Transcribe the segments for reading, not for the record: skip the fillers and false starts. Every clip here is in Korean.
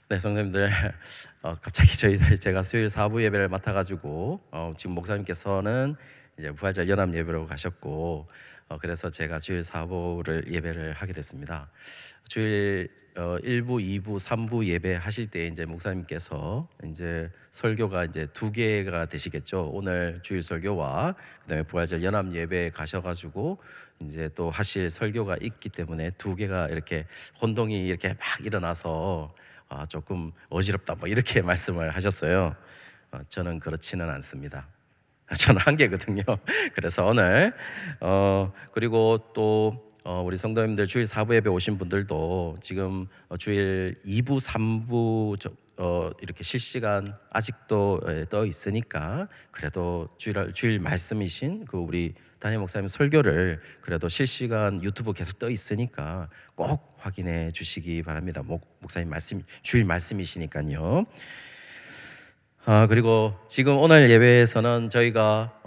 네, 성도님들, 갑자기 제가 수요일 사부 예배를 맡아가지고 지금 목사님께서는 이제 부활절 연합 예배로 가셨고, 그래서 제가 주일 사부를 예배를 하게 됐습니다. 주일 1부, 2부, 3부 예배 하실 때 이제 목사님께서 이제 설교가 이제 두 개가 되시겠죠. 오늘 주일 설교와 그다음에 부활절 연합 예배 가셔가지고 이제 또 하실 설교가 있기 때문에 두 개가 이렇게 혼동이 이렇게 막 일어나서 조금 어지럽다 뭐 이렇게 말씀을 하셨어요. 저는 그렇지는 않습니다. 저는 한 개거든요. 그래서 오늘 그리고 또 우리 성도님들 주일 4부 예배 오신 분들도 지금 주일 2부, 3부 이렇게 실시간 아직도 떠 있으니까 그래도 주일 말씀이신 그 우리 담임 목사님 설교를 그래도 실시간 유튜브 계속 떠 있으니까 꼭 확인해 주시기 바랍니다. 목사님 말씀 주일 말씀이시니까요. 그리고 지금 오늘 예배에서는 저희가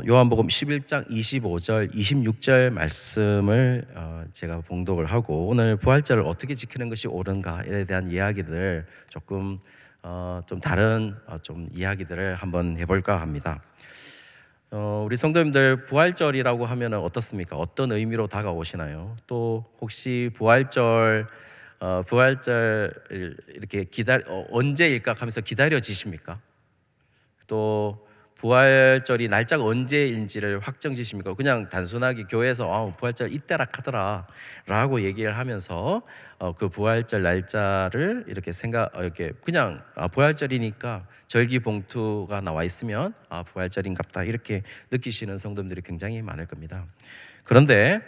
요한복음 11장 25절, 26절 말씀을 제가 봉독을 하고 오늘 부활절을 어떻게 지키는 것이 옳은가에 대한 이야기들을 조금 좀 다른 좀 이야기들을 한번 해볼까 합니다. 우리 성도님들 부활절이라고 하면 어떻습니까? 어떤 의미로 다가오시나요? 또 혹시 부활절 이렇게 언제일까 하면서 기다려지십니까? 또 부활절이 날짜가 언제인지를 확정지십니까? 그냥 단순하게 교회에서 부활절 이때라 하더라 라고 얘기를 하면서 그 부활절 날짜를 이렇게 그냥 부활절이니까 절기 봉투가 나와 있으면 부활절인갑다 이렇게 느끼시는 성도님들이 굉장히 많을 겁니다. 그런데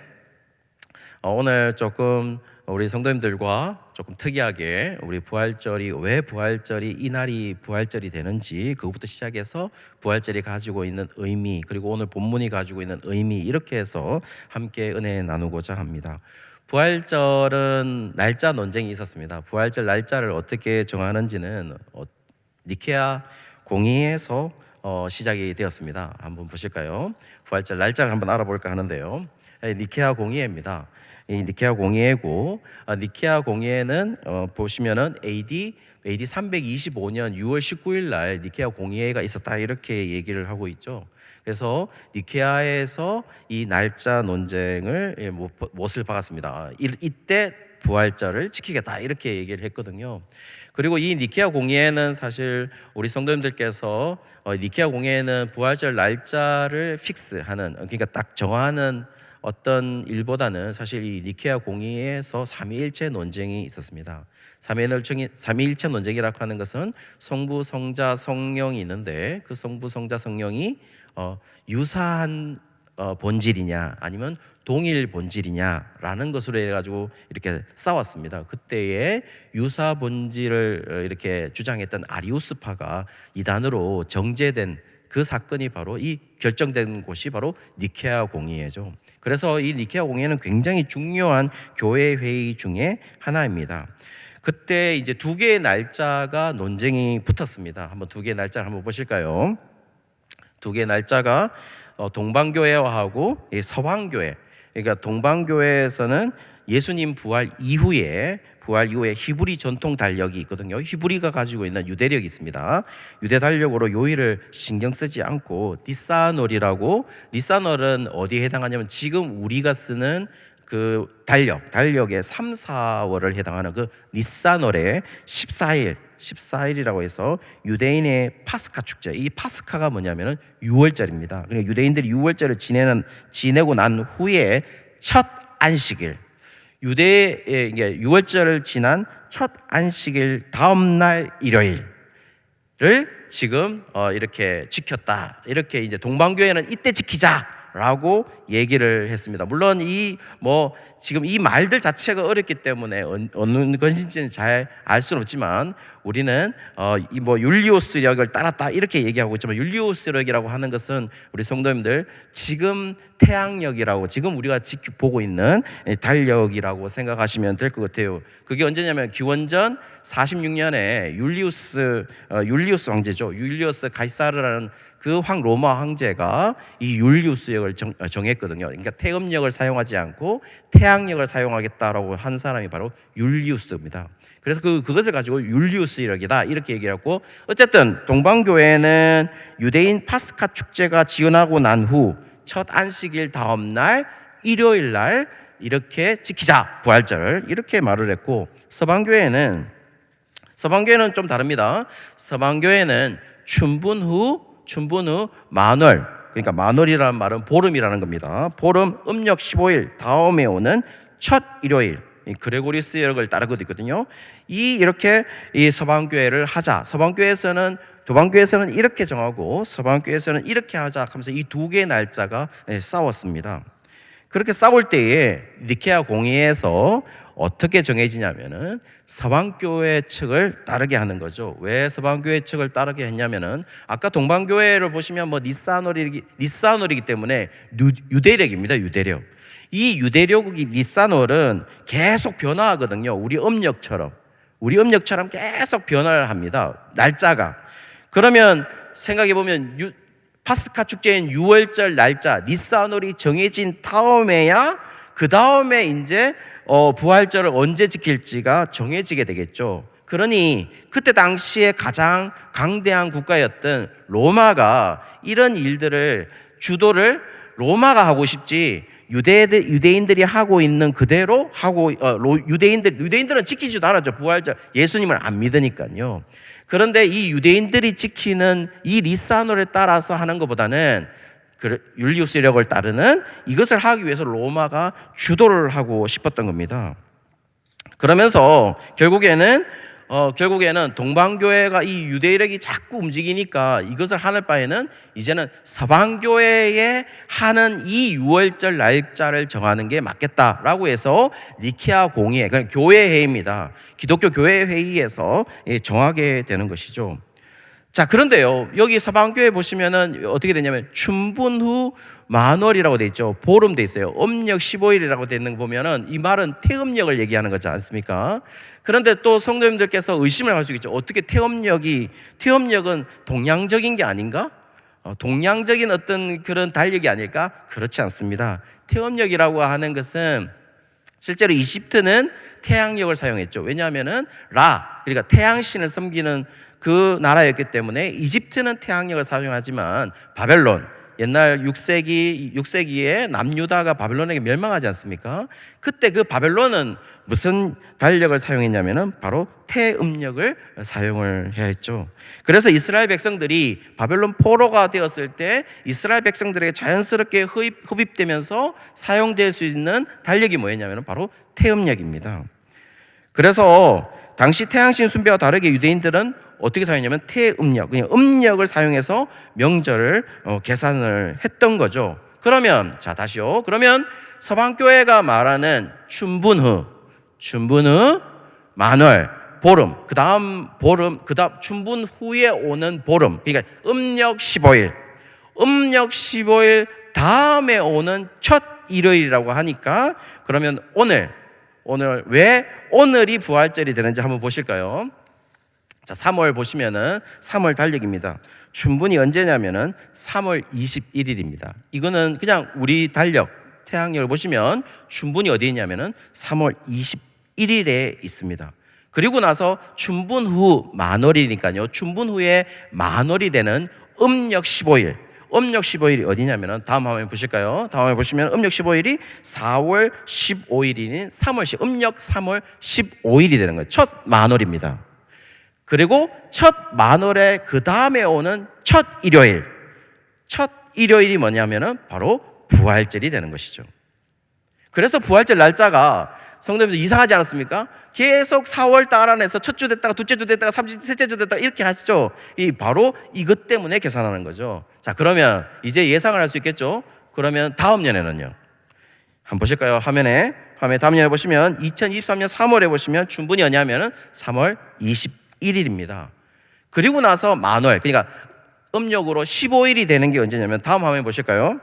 오늘 조금 우리 성도님들과 조금 특이하게 우리 부활절이 왜 부활절이 이날이 부활절이 되는지 그것부터 시작해서 부활절이 가지고 있는 의미 그리고 오늘 본문이 가지고 있는 의미 이렇게 해서 함께 은혜 나누고자 합니다. 부활절은 날짜 논쟁이 있었습니다. 부활절 날짜를 어떻게 정하는지는 니케아 공의에서 시작이 되었습니다. 한번 보실까요? 부활절 날짜를 한번 알아볼까 하는데요. 니케아 공의회입니다. 이 니케아 공의회고 니케아 공의회는 보시면은 AD 325년 6월 19일 날 니케아 공의회가 있었다 이렇게 얘기를 하고 있죠. 그래서 니케아에서 이 날짜 논쟁을 못을 박았습니다. 이때 부활절을 지키겠다 이렇게 얘기를 했거든요. 그리고 이 니케아 공의회는 사실 우리 성도님들께서 니케아 공의회는 부활절 날짜를 픽스하는 그러니까 딱 정하는 어떤 일보다는 사실 이 니케아 공의회에서 삼위일체 논쟁이 있었습니다. 삼위일체 논쟁이라고 하는 것은 성부, 성자, 성령이 있는데 그 성부, 성자, 성령이 유사한 본질이냐 아니면 동일 본질이냐라는 것으로 해가지고 이렇게 싸웠습니다. 그때에 유사 본질을 이렇게 주장했던 아리우스파가 이단으로 정죄된 그 사건이 바로 이 결정된 곳이 바로 니케아 공의회죠. 그래서 이 니케아 공의회는 굉장히 중요한 교회 회의 중에 하나입니다. 그때 이제 두 개의 날짜가 논쟁이 붙었습니다. 한번 두 개의 날짜를 한번 보실까요? 두 개의 날짜가 동방교회하고 서방교회. 그러니까 동방교회에서는 예수님 부활 이후에 히브리 전통 달력이 있거든요. 히브리가 가지고 있는 유대력이 있습니다. 유대 달력으로 요일을 신경 쓰지 않고 니사놀은 어디에 해당하냐면 지금 우리가 쓰는 그 달력의 3, 4월을 해당하는 그 니사놀의 14일이라고 해서 유대인의 파스카 축제. 이 파스카가 뭐냐면은 6월절입니다. 그러니까 유대인들이 6월절을 지내고 난 후에 첫 안식일, 유대의 6월절을 지난 첫 안식일 다음 날 일요일을 지금 이렇게 지켰다. 이렇게 이제 동방교회는 이때 지키자라고 얘기를 했습니다. 물론 지금 이 말들 자체가 어렵기 때문에 어느 것인지는 잘 알 수는 없지만 우리는 이 뭐 율리오스력을 따랐다 이렇게 얘기하고 있지만, 율리오스력이라고 하는 것은 우리 성도님들 지금 태양력이라고, 지금 우리가 보고 있는 달력이라고 생각하시면 될 것 같아요. 그게 언제냐면 기원전 46년에 율리우스 황제죠. 율리우스 가이사르라는 그 로마 황제가 이 율리우스력을 정했거든요. 그러니까 태음력을 사용하지 않고 태양력을 사용하겠다라고 한 사람이 바로 율리우스입니다. 그래서 그것을 가지고 율리우스력이다 이렇게 얘기했고, 어쨌든 동방교회는 유대인 파스카 축제가 지나고 난 후 첫 안식일 다음 날 일요일 날 이렇게 지키자, 부활절을 이렇게 말을 했고, 서방교회는 좀 다릅니다. 서방교회는 춘분 후 만월, 그러니까 만월이라는 말은 보름이라는 겁니다. 보름 음력 15일 다음에 오는 첫 일요일, 그레고리스력을 따르고 있거든요. 이렇게 이 서방교회를 하자. 도방교회에서는 이렇게 정하고 서방교회에서는 이렇게 하자 하면서 이 두 개의 날짜가 싸웠습니다. 그렇게 싸울 때에 니케아 공의에서 어떻게 정해지냐면은 서방교회 측을 따르게 하는 거죠. 왜 서방교회 측을 따르게 했냐면은 아까 동방교회를 보시면 뭐 니산월이기 때문에 유대력입니다. 유대력. 이 유대력이 니산월은 계속 변화하거든요. 우리 음력처럼 계속 변화를 합니다. 날짜가. 그러면 생각해 보면 파스카 축제인 6월절 날짜 니산월이 정해진 다음에야 그 다음에 이제 부활절을 언제 지킬지가 정해지게 되겠죠. 그러니 그때 당시에 가장 강대한 국가였던 로마가 이런 일들을 주도를 로마가 하고 싶지, 유대인들이 하고 있는 그대로 하고, 유대인들은 지키지도 않았죠. 부활절 예수님을 안 믿으니까요. 그런데 이 유대인들이 지키는 이 니산월에 따라서 하는 것보다는 율리우스력을 따르는 이것을 하기 위해서 로마가 주도를 하고 싶었던 겁니다. 그러면서 결국에는 동방교회가 이 유대력이 자꾸 움직이니까 이것을 하는 바에는 이제는 서방교회에 하는 이 6월절 날짜를 정하는 게 맞겠다라고 해서 니케아 공의회, 그러니까 교회회의입니다. 기독교 교회회의에서 정하게 되는 것이죠. 자, 그런데요, 여기 서방교회 보시면은 어떻게 되냐면 춘분 후 만월이라고 돼 있죠. 보름 돼 있어요. 음력 15일이라고 돼 있는 거 보면은 이 말은 태음력을 얘기하는 거지 않습니까? 그런데 또 성도님들께서 의심을 할 수 있죠. 어떻게 태음력은 동양적인 게 아닌가? 동양적인 어떤 그런 달력이 아닐까? 그렇지 않습니다. 태음력이라고 하는 것은 실제로 이집트는 태양력을 사용했죠. 왜냐하면은 그러니까 태양신을 섬기는 그 나라였기 때문에 이집트는 태양력을 사용하지만 바벨론, 옛날 6세기에 남유다가 바벨론에게 멸망하지 않습니까? 그때 그 바벨론은 무슨 달력을 사용했냐면은 바로 태음력을 사용을 해야 했죠. 그래서 이스라엘 백성들이 바벨론 포로가 되었을 때 이스라엘 백성들에게 자연스럽게 흡입되면서 사용될 수 있는 달력이 뭐였냐면은 바로 태음력입니다. 그래서 당시 태양신 숭배와 다르게 유대인들은 어떻게 사용했냐면 태음력, 그냥 음력을 사용해서 명절을 계산을 했던 거죠. 그러면 그러면 서방교회가 말하는 춘분 후 만월, 보름, 그 다음 춘분 후에 오는 보름, 그러니까 음력 15일 다음에 오는 첫 일요일이라고 하니까, 그러면 오늘 왜 오늘이 부활절이 되는지 한번 보실까요? 자, 3월 보시면은 3월 달력입니다. 춘분이 언제냐면은 3월 21일입니다. 이거는 그냥 우리 달력 태양력을 보시면 춘분이 어디에 있냐면은 3월 21일에 있습니다. 그리고 나서 춘분 후 만월이니까요. 춘분 후에 만월이 되는 음력 15일이 어디냐면은 다음 화면 보실까요? 다음 화면 보시면 음력 15일이 4월 15일인 음력 3월 15일이 되는 거예요. 첫 만월입니다. 그리고 첫 만월에 그 다음에 오는 첫 일요일이 뭐냐면은 바로 부활절이 되는 것이죠. 그래서 부활절 날짜가 성도님들 이상하지 않았습니까? 계속 4월 달 안에서 첫 주 됐다가 둘째 주 됐다가 셋째 주 됐다가 이렇게 하시죠. 바로 이것 때문에 계산하는 거죠. 자, 그러면 이제 예상을 할 수 있겠죠. 그러면 다음 년에는요, 한번 보실까요? 화면에 다음 년에 보시면 2023년 3월에 보시면 춘분이 뭐냐면은 3월 11일입니다. 그리고 나서 만월, 그러니까 음력으로 15일이 되는 게 언제냐면 다음 화면 보실까요?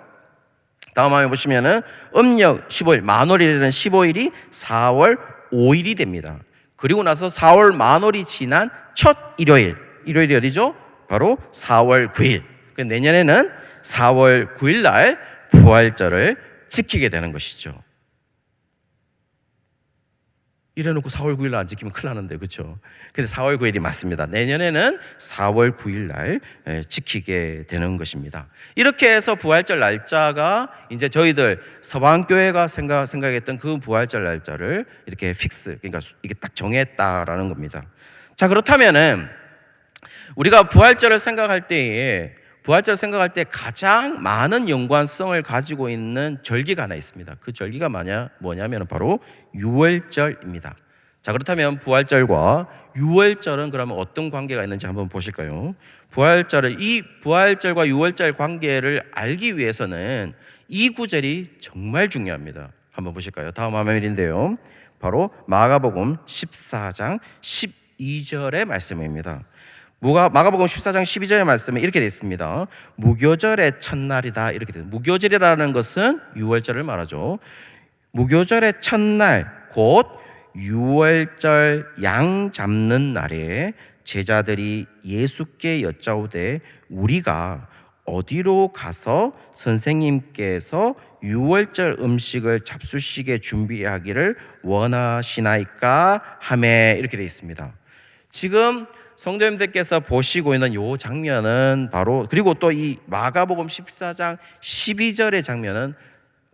다음 화면 보시면은 음력 15일, 만월이라는 15일이 4월 5일이 됩니다. 그리고 나서 4월 만월이 지난 첫 일요일이 어디죠? 바로 4월 9일. 내년에는 4월 9일 날 부활절을 지키게 되는 것이죠. 이래놓고 4월 9일 날 안 지키면 큰일 나는데, 그렇죠? 그래서 4월 9일이 맞습니다. 내년에는 4월 9일 날 지키게 되는 것입니다. 이렇게 해서 부활절 날짜가 이제 저희들 서방교회가 생각했던 그 부활절 날짜를 이렇게 그러니까 이게 딱 정했다라는 겁니다. 자, 그렇다면은 우리가 부활절을 생각할 때 가장 많은 연관성을 가지고 있는 절기가 하나 있습니다. 그 절기가 뭐냐면 바로 유월절입니다. 자, 그렇다면 부활절과 유월절은 그러면 어떤 관계가 있는지 한번 보실까요? 이 부활절과 유월절 관계를 알기 위해서는 이 구절이 정말 중요합니다. 한번 보실까요? 다음 화면인데요. 바로 마가복음 14장 12절의 말씀입니다. 마가복음 14장 12절의 말씀에 이렇게 되어 있습니다. 무교절의 첫날이다, 이렇게 되어 있습니다. 무교절이라는 것은 유월절을 말하죠. 무교절의 첫날 곧 유월절 양 잡는 날에 제자들이 예수께 여짜오되 우리가 어디로 가서 선생님께서 유월절 음식을 잡수시게 준비하기를 원하시나이까 하매, 이렇게 되어 있습니다. 지금 성도님들께서 보시고 있는 이 장면은 바로, 그리고 또 이 마가복음 14장 12절의 장면은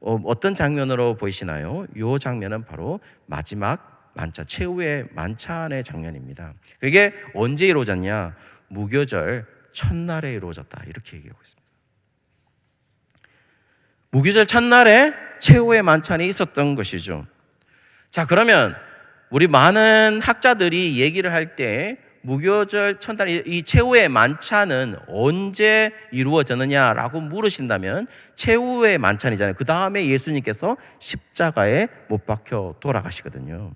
어떤 장면으로 보이시나요? 이 장면은 바로 마지막 만찬, 최후의 만찬의 장면입니다. 그게 언제 이루어졌냐? 무교절 첫날에 이루어졌다, 이렇게 얘기하고 있습니다. 무교절 첫날에 최후의 만찬이 있었던 것이죠. 자, 그러면 우리 많은 학자들이 얘기를 할 때 무교절 첫날, 이 최후의 만찬은 언제 이루어졌느냐라고 물으신다면 최후의 만찬이잖아요. 그 다음에 예수님께서 십자가에 못 박혀 돌아가시거든요.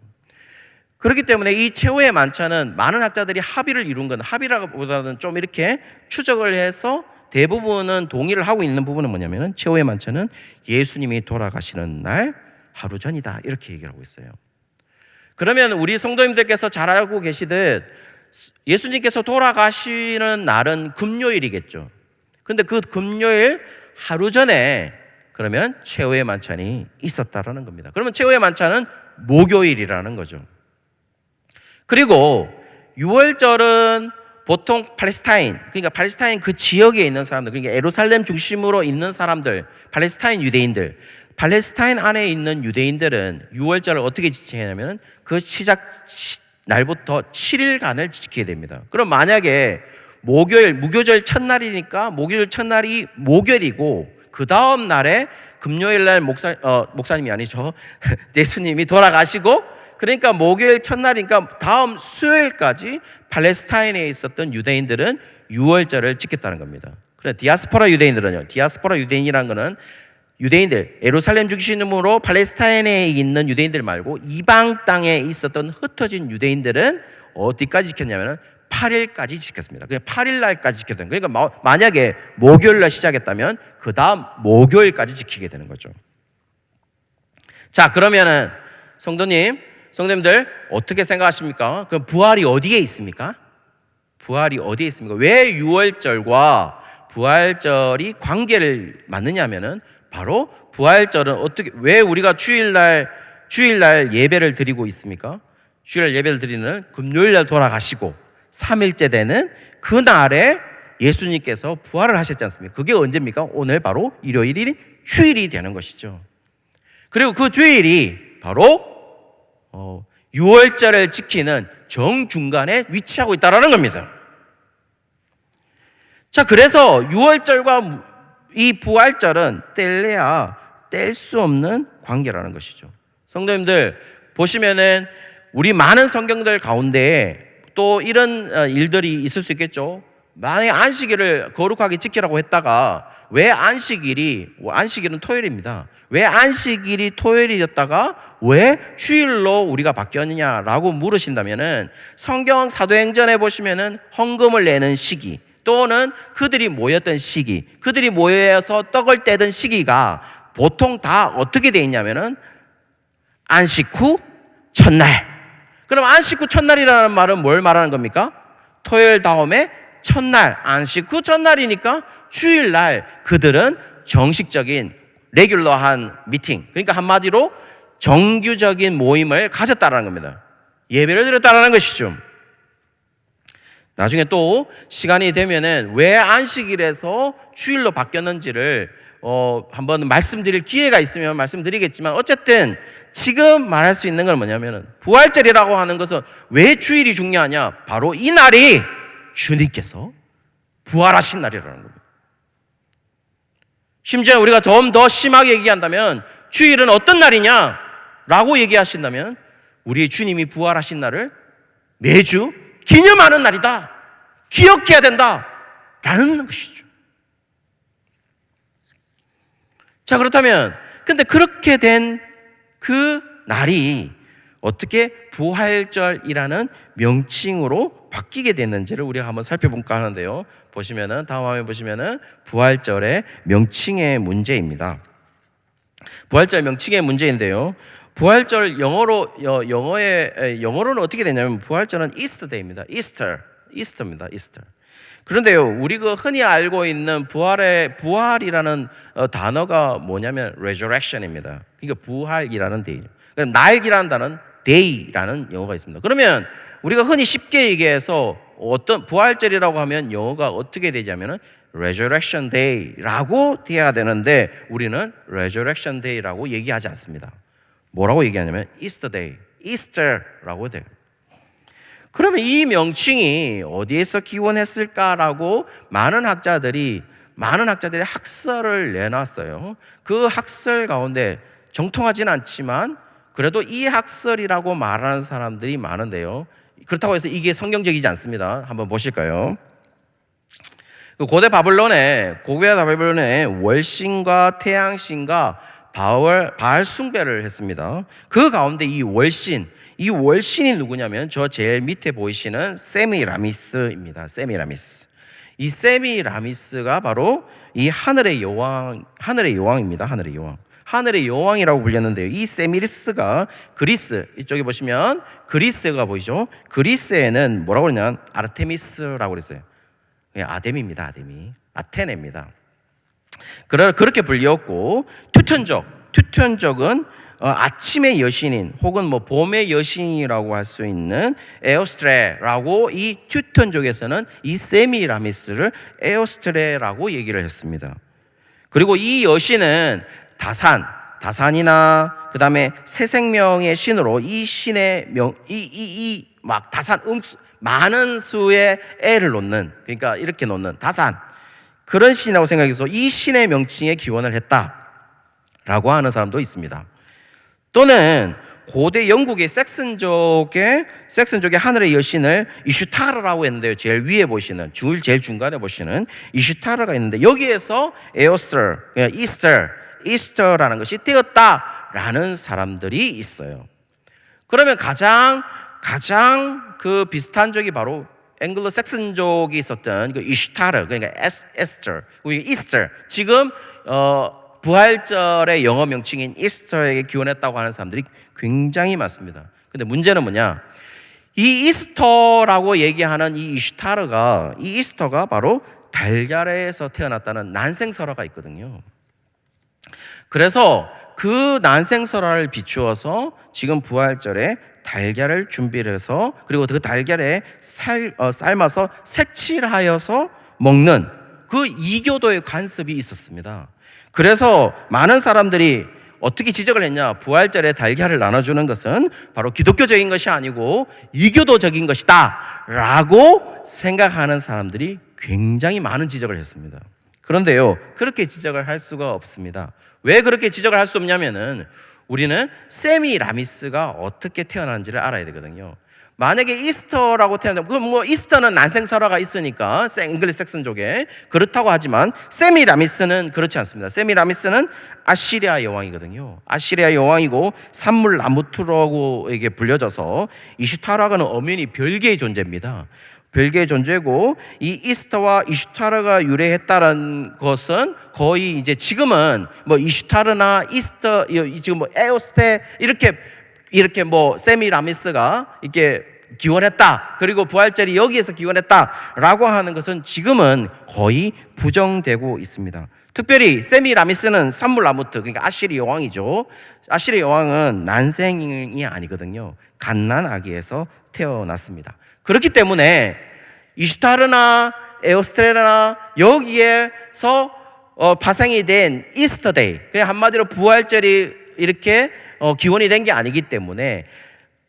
그렇기 때문에 이 최후의 만찬은 많은 학자들이 합의라기보다는 좀 이렇게 추적을 해서 대부분은 동의를 하고 있는 부분은 뭐냐면 최후의 만찬은 예수님이 돌아가시는 날 하루 전이다, 이렇게 얘기를 하고 있어요. 그러면 우리 성도님들께서 잘 알고 계시듯 예수님께서 돌아가시는 날은 금요일이겠죠. 그런데 그 금요일 하루 전에 그러면 최후의 만찬이 있었다라는 겁니다. 그러면 최후의 만찬은 목요일이라는 거죠. 그리고 유월절은 보통 그러니까 팔레스타인 그 지역에 있는 사람들, 그러니까 예루살렘 중심으로 있는 사람들, 팔레스타인 유대인들, 팔레스타인 안에 있는 유대인들은 유월절을 어떻게 지키냐면 그 시작 날부터 7일간을 지키게 됩니다. 그럼 만약에 무교절 첫날이니까 무교절 첫날이 목요일이고 그 다음 날에 금요일 날 목사님이 아니죠. 예수님이 돌아가시고, 그러니까 목요일 첫날이니까 다음 수요일까지 팔레스타인에 있었던 유대인들은 유월절을 지켰다는 겁니다. 그래, 디아스포라 유대인이라는 거는 유대인들, 예루살렘 중심으로 팔레스타인에 있는 유대인들 말고 이방 땅에 있었던 흩어진 유대인들은 어디까지 지켰냐면 8일까지 지켰습니다. 그냥 8일 날까지 지켰던 거예요. 그러니까 만약에 목요일 날 시작했다면 그 다음 목요일까지 지키게 되는 거죠. 자, 그러면은 성도님들 어떻게 생각하십니까? 그럼 부활이 어디에 있습니까? 왜 유월절과 부활절이 관계를 맞느냐면은 바로 부활절은 왜 우리가 주일날 예배를 드리고 있습니까? 주일날 예배를 드리는 금요일날 돌아가시고 3일째 되는 그날에 예수님께서 부활을 하셨지 않습니까? 그게 언제입니까? 오늘 바로 일요일이 주일이 되는 것이죠. 그리고 그 주일이 바로 유월절을 지키는 정중간에 위치하고 있다는 겁니다. 자, 그래서 유월절과 이 부활절은 뗄래야 뗄 수 없는 관계라는 것이죠. 성도님들 보시면은 우리 많은 성경들 가운데 또 이런 일들이 있을 수 있겠죠. 만약에 안식일을 거룩하게 지키라고 했다가 왜 안식일은 토요일입니다. 왜 안식일이 토요일이었다가 왜 주일로 우리가 바뀌었느냐라고 물으신다면은 성경 사도행전에 보시면은 헌금을 내는 시기 또는 그들이 모였던 시기, 그들이 모여서 떡을 떼던 시기가 보통 다 어떻게 돼 있냐면은 안식 후 첫날. 그럼 안식 후 첫날이라는 말은 뭘 말하는 겁니까? 토요일 다음에 첫날, 안식 후 첫날이니까 주일날 그들은 정식적인 레귤러한 미팅, 그러니까 한마디로 정규적인 모임을 가졌다는 겁니다. 예배를 드렸다는 것이죠. 나중에 또 시간이 되면은 왜 안식일에서 주일로 바뀌었는지를 한번 말씀드릴 기회가 있으면 말씀드리겠지만, 어쨌든 지금 말할 수 있는 건 뭐냐면은 부활절이라고 하는 것은 왜 주일이 중요하냐? 바로 이 날이 주님께서 부활하신 날이라는 겁니다. 심지어 우리가 좀 더 심하게 얘기한다면 주일은 어떤 날이냐? 라고 얘기하신다면 우리 주님이 부활하신 날을 매주 기념하는 날이다. 기억해야 된다. 라는 것이죠. 자, 그렇다면 근데 그렇게 된 그 날이 어떻게 부활절이라는 명칭으로 바뀌게 됐는지를 우리가 한번 살펴볼까 하는데요. 보시면은 다음 화면 보시면은 부활절의 명칭의 문제입니다. 부활절 명칭의 문제인데요. 부활절 영어로는 어떻게 되냐면 부활절은 이스터데이입니다. 이스터입니다. 이스터. 그런데요, 우리 흔히 알고 있는 부활이라는 단어가 뭐냐면 resurrection입니다. 그러니까 부활이라는 데이. 그럼 날이라는 단어는 day라는 영어가 있습니다. 그러면 우리가 흔히 쉽게 얘기해서 어떤 부활절이라고 하면 영어가 어떻게 되냐면은 resurrection day라고 돼야 되는데 우리는 resurrection day라고 얘기하지 않습니다. 뭐라고 얘기하냐면 Easter day, Easter라고 돼요. 그러면 이 명칭이 어디에서 기원했을까라고 많은 학자들이 학설을 내놨어요. 그 학설 가운데 정통하진 않지만 그래도 이 학설이라고 말하는 사람들이 많은데요. 그렇다고 해서 이게 성경적이지 않습니다. 한번 보실까요? 고대 바벨론에 월신과 태양신과 바알 숭배를 했습니다. 그 가운데 이 월신이 누구냐면 저 제일 밑에 보이시는 세미라미스입니다. 세미라미스. 이 세미라미스가 바로 이 하늘의 여왕입니다. 하늘의 여왕이라고 불렸는데요. 이 세미리스가 그리스, 이쪽에 보시면 그리스가 보이죠? 그리스에는 뭐라고 그러냐면 아르테미스라고 그랬어요. 아데미입니다. 아테네입니다. 그렇게 불렸고, 투천족은 아침의 여신인 혹은 뭐 봄의 여신이라고 할 수 있는 에오스트레라고 이 투천족에서는 이 세미라미스를 에오스트레라고 얘기를 했습니다. 그리고 이 여신은 다산이나 그 다음에 새 생명의 신으로 이 신의 막 다산 많은 수의 애를 놓는, 그러니까 이렇게 놓는 다산, 그런 신이라고 생각해서 이 신의 명칭에 기원을 했다라고 하는 사람도 있습니다. 또는 고대 영국의 섹슨족의 하늘의 여신을 이슈타르라고 했는데요. 제일 위에 보시는, 제일 중간에 보시는 이슈타르가 있는데 여기에서 이스터라는 것이 띄었다라는 사람들이 있어요. 그러면 가장 그 비슷한 적이 바로 앵글로 섹슨족이 있었던 그 이슈타르, 그러니까 이스터. 지금 부활절의 영어 명칭인 이스터에게 기원했다고 하는 사람들이 굉장히 많습니다. 근데 문제는 뭐냐? 이 이스터라고 얘기하는 이 이스터가 바로 달걀에서 태어났다는 난생설화가 있거든요. 그래서 그 난생설화를 비추어서 지금 부활절에 달걀을 준비를 해서, 그리고 그 달걀에 삶아서 색칠하여서 먹는 그 이교도의 관습이 있었습니다. 그래서 많은 사람들이 어떻게 지적을 했냐? 부활절에 달걀을 나눠주는 것은 바로 기독교적인 것이 아니고 이교도적인 것이다 라고 생각하는 사람들이 굉장히 많은 지적을 했습니다. 그런데요, 그렇게 지적을 할 수가 없습니다. 왜 그렇게 지적을 할 수 없냐면은 우리는 세미라미스가 어떻게 태어난지를 알아야 되거든요. 만약에 이스터라고 태어난다면, 그럼 뭐 이스터는 난생설화가 있으니까 잉글리시 섹슨족에 그렇다고 하지만 세미라미스는 그렇지 않습니다. 세미라미스는 아시리아 여왕이거든요. 아시리아 여왕이고 산물 나무트라고 이게 불려져서 이슈타르하고는 엄연히 별개의 존재입니다. 별개의 존재고, 이 이스터와 이슈타르가 유래했다는 것은 거의 이제 지금은 뭐 이슈타르나 이스터, 지금 뭐 에오스테 이렇게 뭐 세미라미스가 이렇게 기원했다, 그리고 부활절이 여기에서 기원했다라고 하는 것은 지금은 거의 부정되고 있습니다. 특별히 세미라미스는 산물라무트, 그러니까 아시리 여왕이죠. 아시리 여왕은 난생이 아니거든요. 갓난아기에서 태어났습니다. 그렇기 때문에 이슈타르나 에오스테레나 여기에서 파생이 된 이스터데이, 그냥 한마디로 부활절이 이렇게 기원이 된 게 아니기 때문에,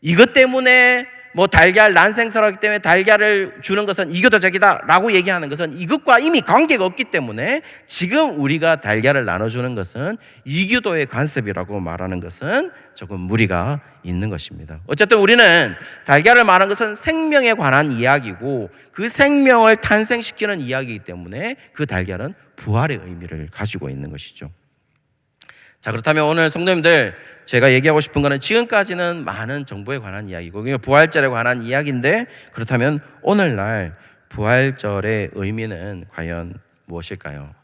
이것 때문에 뭐 달걀 난생설하기 때문에 달걀을 주는 것은 이교도적이다 라고 얘기하는 것은 이것과 이미 관계가 없기 때문에, 지금 우리가 달걀을 나눠주는 것은 이교도의 관습이라고 말하는 것은 조금 무리가 있는 것입니다. 어쨌든 우리는 달걀을 말하는 것은 생명에 관한 이야기고, 그 생명을 탄생시키는 이야기이기 때문에 그 달걀은 부활의 의미를 가지고 있는 것이죠. 자, 그렇다면 오늘 성도님들, 제가 얘기하고 싶은 거는 지금까지는 많은 정보에 관한 이야기고 부활절에 관한 이야기인데, 그렇다면 오늘날 부활절의 의미는 과연 무엇일까요?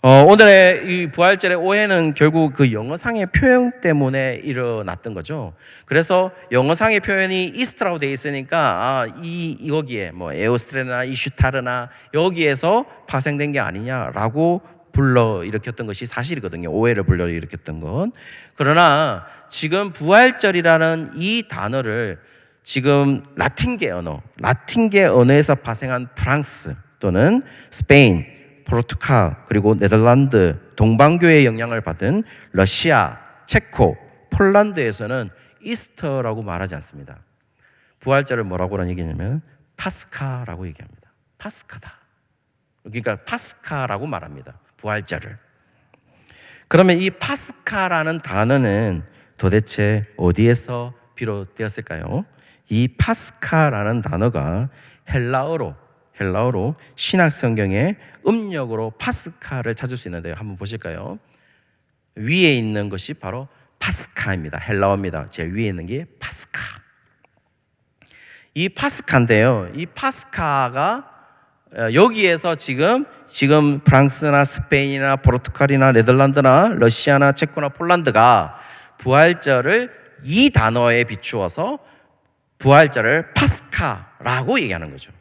오늘의 이 부활절의 오해는 결국 그 영어상의 표현 때문에 일어났던 거죠. 그래서 영어상의 표현이 이스트라고 되어 있으니까 여기에 뭐 에오스트레나 이슈타르나 여기에서 파생된 게 아니냐라고 불러일으켰던 것이 사실이거든요. 오해를 불러일으켰던 것. 그러나 지금 부활절이라는 이 단어를 지금 라틴계 언어에서 파생한 프랑스 또는 스페인, 포르투갈, 그리고 네덜란드, 동방교의 영향을 받은 러시아, 체코, 폴란드에서는 이스터라고 말하지 않습니다. 부활절을 뭐라고 얘기하냐면 파스카라고 얘기합니다. 파스카다. 그러니까 파스카라고 말합니다. 부활절을. 그러면 이 파스카라는 단어는 도대체 어디에서 비롯되었을까요? 이 파스카라는 단어가 헬라어로 신약 성경의 음력으로 파스카를 찾을 수 있는데요. 한번 보실까요? 위에 있는 것이 바로 파스카입니다. 헬라어입니다. 제 위에 있는 게 파스카. 이 파스카인데요. 이 파스카가 여기에서 지금 프랑스나 스페인이나 포르투갈이나 네덜란드나 러시아나 체코나 폴란드가 부활절을 이 단어에 비추어서 부활절을 파스카라고 얘기하는 거죠.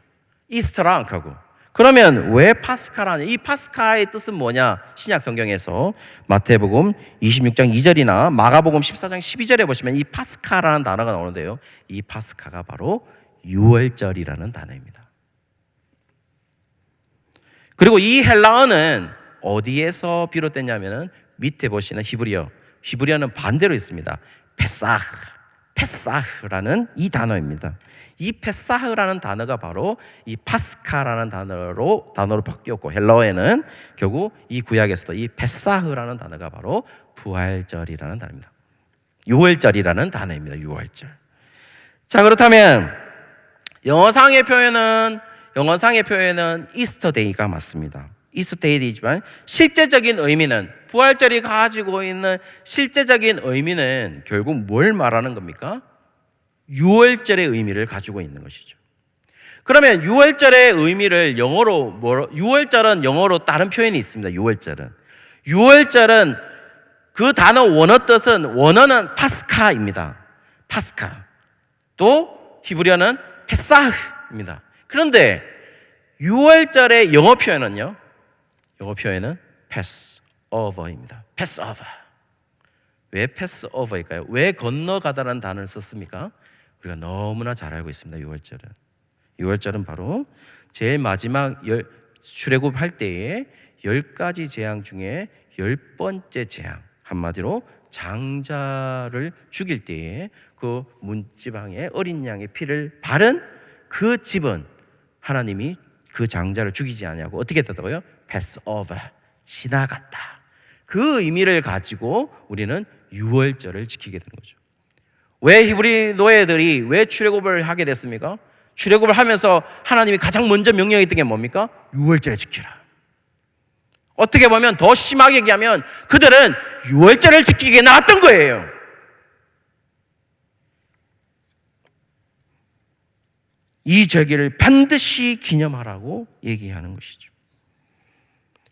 이스터랑 안 하고. 그러면 왜 파스카라냐? 이 파스카의 뜻은 뭐냐? 신약 성경에서 마태복음 26장 2절이나 마가복음 14장 12절에 보시면 이 파스카라는 단어가 나오는데요. 이 파스카가 바로 유월절이라는 단어입니다. 그리고 이 헬라어는 어디에서 비롯됐냐면은 밑에 보시는 히브리어는 반대로 있습니다. 페사흐라는 이 단어입니다. 이 페사흐라는 단어가 바로 이 파스카라는 단어로 바뀌었고, 헬라어에는 결국 이 구약에서도 이 페사흐라는 단어가 바로 부활절이라는 단어입니다. 유월절이라는 단어입니다. 유월절. 자, 그렇다면 영어상의 표현은 이스터데이가 맞습니다. 이스터데이지만 실제적인 의미는, 부활절이 가지고 있는 실제적인 의미는 결국 뭘 말하는 겁니까? 유월절의 의미를 가지고 있는 것이죠. 그러면 유월절의 의미를 유월절은 영어로 다른 표현이 있습니다. 유월절은 그 단어 원어는 파스카입니다. 파스카. 또 히브리어는 페사흐입니다. 그런데 유월절의 영어 표현은 패스오버입니다. 패스오버. 왜 패스오버일까요? 왜 건너가다라는 단어를 썼습니까? 우리가 너무나 잘 알고 있습니다. 유월절은 바로 제일 마지막 출애굽할 때에 10가지 재앙 중에 10번째 재앙, 한마디로 장자를 죽일 때에 그 문지방에 어린 양의 피를 바른 그 집은 하나님이 그 장자를 죽이지 않냐고 어떻게 했다고요? 패스오버, 지나갔다. 그 의미를 가지고 우리는 유월절을 지키게 되는 거죠. 왜 히브리 노예들이 왜 출애굽을 하게 됐습니까? 출애굽을 하면서 하나님이 가장 먼저 명령했던 게 뭡니까? 유월절을 지키라. 어떻게 보면 더 심하게 얘기하면 그들은 유월절을 지키기에 나왔던 거예요. 이 절기를 반드시 기념하라고 얘기하는 것이죠.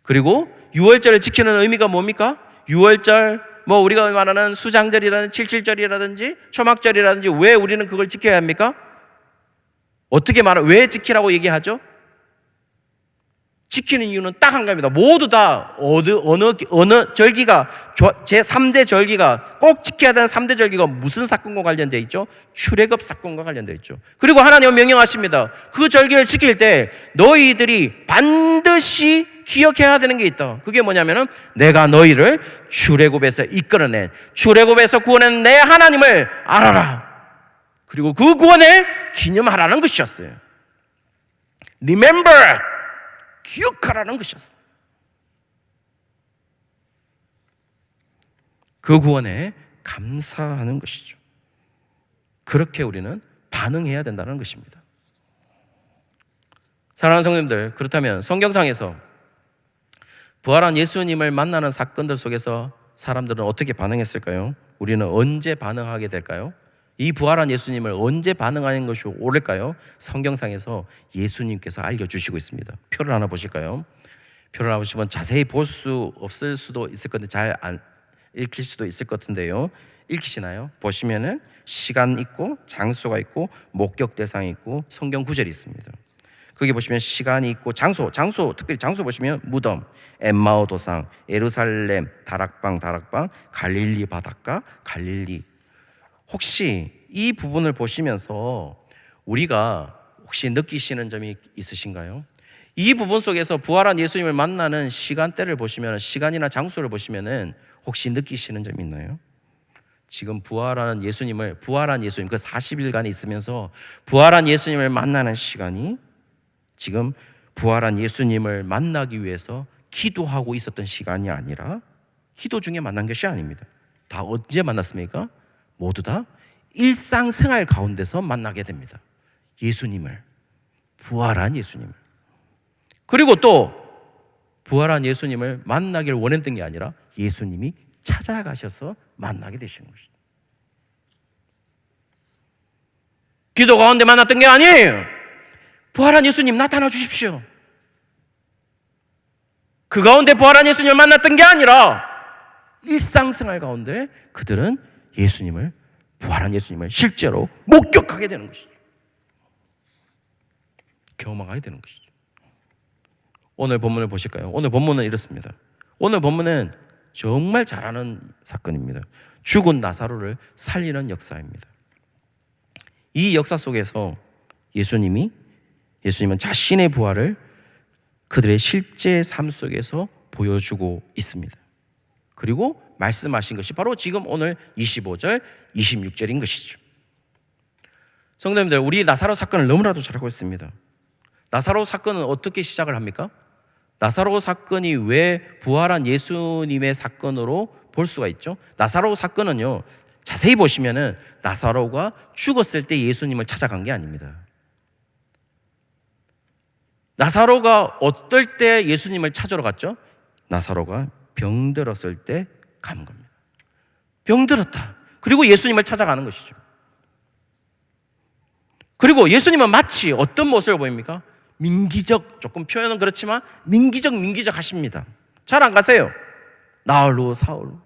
그리고 유월절을 지키는 의미가 뭡니까? 유월절, 우리가 말하는 수장절이라든지 칠칠절이라든지 초막절이라든지 왜 우리는 그걸 지켜야 합니까? 어떻게 왜 지키라고 얘기하죠? 지키는 이유는 딱 한 가지입니다. 모두 다 어느 절기가 제3대 절기가 꼭 지켜야 되는 3대 절기가 무슨 사건과 관련되어 있죠? 출애굽 사건과 관련되어 있죠. 그리고 하나님은 명령하십니다. 그 절기를 지킬 때 너희들이 반드시 기억해야 되는 게 있다. 그게 뭐냐면은 내가 너희를 출애굽에서 이끌어낸, 출애굽에서 구원한 내 하나님을 알아라. 그리고 그 구원을 기념하라는 것이었어요. Remember, 기억하라는 것이었습니다. 그 구원에 감사하는 것이죠. 그렇게 우리는 반응해야 된다는 것입니다. 사랑하는 성도님들, 그렇다면 성경상에서 부활한 예수님을 만나는 사건들 속에서 사람들은 어떻게 반응했을까요? 우리는 언제 반응하게 될까요? 이 부활한 예수님을 언제 반응하는 것이 옳을까요? 성경상에서 예수님께서 알려주시고 있습니다. 표를 하나 보실까요? 표를 하나 보시면 자세히 볼 수 없을 수도 있을 건데 잘 안 읽힐 수도 있을 것 같은데요. 읽히시나요? 보시면은 시간 있고 장소가 있고 목격 대상이 있고 성경 구절이 있습니다. 거기 보시면 시간이 있고 장소 특별히 장소 보시면 무덤, 엠마오 도상, 예루살렘, 다락방, 갈릴리 바닷가, 갈릴리. 혹시 이 부분을 보시면서 우리가 혹시 느끼시는 점이 있으신가요? 이 부분 속에서 부활한 예수님을 만나는 시간대를 보시면, 시간이나 장소를 보시면은 혹시 느끼시는 점이 있나요? 지금 부활한 예수님 그 40일간 있으면서 부활한 예수님을 만나는 시간이 지금 부활한 예수님을 만나기 위해서 기도하고 있었던 시간이 아니라 기도 중에 만난 것이 아닙니다. 다 언제 만났습니까? 모두 다 일상생활 가운데서 만나게 됩니다. 예수님을, 부활한 예수님을. 그리고 또 부활한 예수님을 만나기를 원했던 게 아니라 예수님이 찾아가셔서 만나게 되신 것이죠. 기도 가운데 만났던 게 아니에요. 부활한 예수님 나타나 주십시오. 그 가운데 부활한 예수님을 만났던 게 아니라 일상생활 가운데 그들은 부활한 예수님을 실제로 목격하게 되는 것이죠. 경험하게 되는 것이죠. 오늘 본문을 보실까요? 오늘 본문은 이렇습니다. 오늘 본문은 정말 잘 아는 사건입니다. 죽은 나사로를 살리는 역사입니다. 이 역사 속에서 예수님은 자신의 부활을 그들의 실제 삶 속에서 보여주고 있습니다. 그리고 말씀하신 것이 바로 지금 오늘 25절, 26절인 것이죠. 성도님들, 우리 나사로 사건을 너무나도 잘 알고 있습니다. 나사로 사건은 어떻게 시작을 합니까? 나사로 사건이 왜 부활한 예수님의 사건으로 볼 수가 있죠? 나사로 사건은요, 자세히 보시면은 나사로가 죽었을 때 예수님을 찾아간 게 아닙니다. 나사로가 어떨 때 예수님을 찾으러 갔죠? 나사로가 병들었을 때 간 겁니다. 병들었다. 그리고 예수님을 찾아가는 것이죠. 그리고 예수님은 마치 어떤 모습을 보입니까? 민기적, 조금 표현은 그렇지만 민기적 하십니다. 잘 안 가세요. 나홀로 사홀로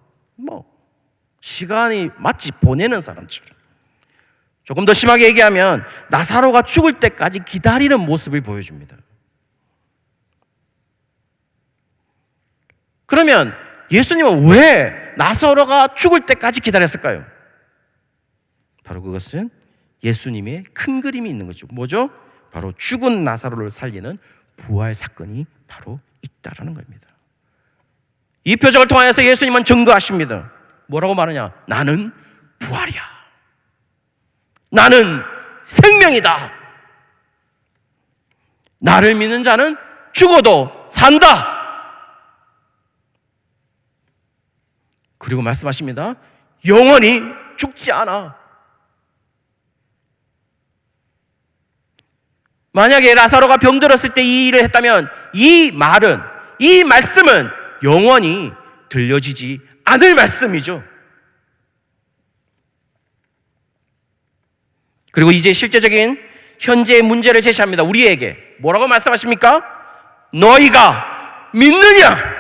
시간이 마치 보내는 사람처럼. 조금 더 심하게 얘기하면 나사로가 죽을 때까지 기다리는 모습을 보여줍니다. 그러면 예수님은 왜 나사로가 죽을 때까지 기다렸을까요? 바로 그것은 예수님의 큰 그림이 있는 거죠. 뭐죠? 바로 죽은 나사로를 살리는 부활 사건이 바로 있다라는 겁니다. 이 표적을 통하여서 예수님은 증거하십니다. 뭐라고 말하냐? 나는 부활이야. 나는 생명이다. 나를 믿는 자는 죽어도 산다. 그리고 말씀하십니다. 영원히 죽지 않아. 만약에 라사로가 병들었을 때 이 일을 했다면 이 말은, 이 말씀은 영원히 들려지지 않을 말씀이죠. 그리고 이제 실제적인 현재의 문제를 제시합니다. 우리에게 뭐라고 말씀하십니까? 너희가 믿느냐?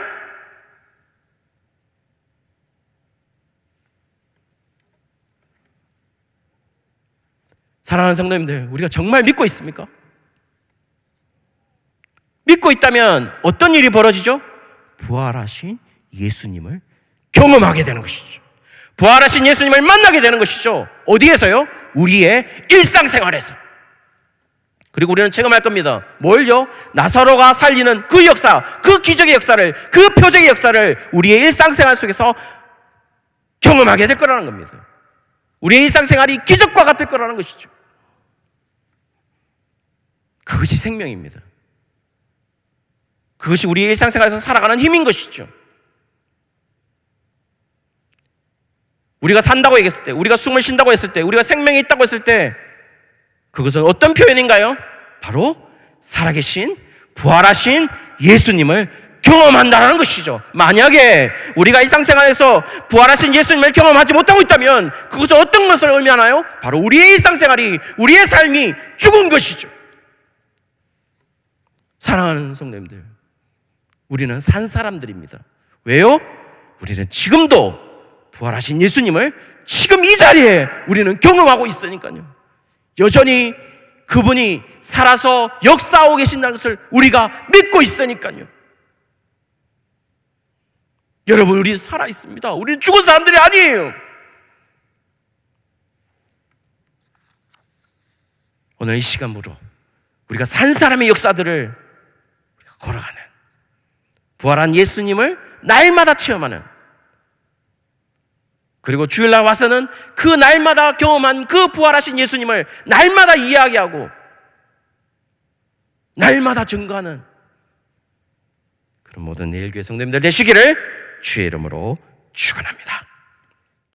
사랑하는 성도님들, 우리가 정말 믿고 있습니까? 믿고 있다면 어떤 일이 벌어지죠? 부활하신 예수님을 경험하게 되는 것이죠. 부활하신 예수님을 만나게 되는 것이죠. 어디에서요? 우리의 일상생활에서. 그리고 우리는 체험할 겁니다. 뭘요? 나사로가 살리는 그 역사, 그 기적의 역사를, 그 표적의 역사를 우리의 일상생활 속에서 경험하게 될 거라는 겁니다. 우리의 일상생활이 기적과 같을 거라는 것이죠. 그것이 생명입니다. 그것이 우리의 일상생활에서 살아가는 힘인 것이죠. 우리가 산다고 얘기했을 때, 우리가 숨을 쉰다고 했을 때, 우리가 생명이 있다고 했을 때, 그것은 어떤 표현인가요? 바로 살아계신 부활하신 예수님을 경험한다는 것이죠. 만약에 우리가 일상생활에서 부활하신 예수님을 경험하지 못하고 있다면 그것은 어떤 것을 의미하나요? 바로 우리의 일상생활이, 우리의 삶이 죽은 것이죠. 사랑하는 성도님들, 우리는 산 사람들입니다. 왜요? 우리는 지금도 부활하신 예수님을 지금 이 자리에 우리는 경험하고 있으니까요. 여전히 그분이 살아서 역사하고 계신다는 것을 우리가 믿고 있으니까요. 여러분, 우리 살아 있습니다. 우리는 죽은 사람들이 아니에요. 오늘 이 시간으로 우리가 산 사람의 역사들을 걸어가는, 부활한 예수님을 날마다 체험하는, 그리고 주일날 와서는 그 날마다 경험한 그 부활하신 예수님을 날마다 이야기하고 날마다 증거하는 그런 모든 내일교회 성도님들 되시기를 주의 이름으로 축원합니다.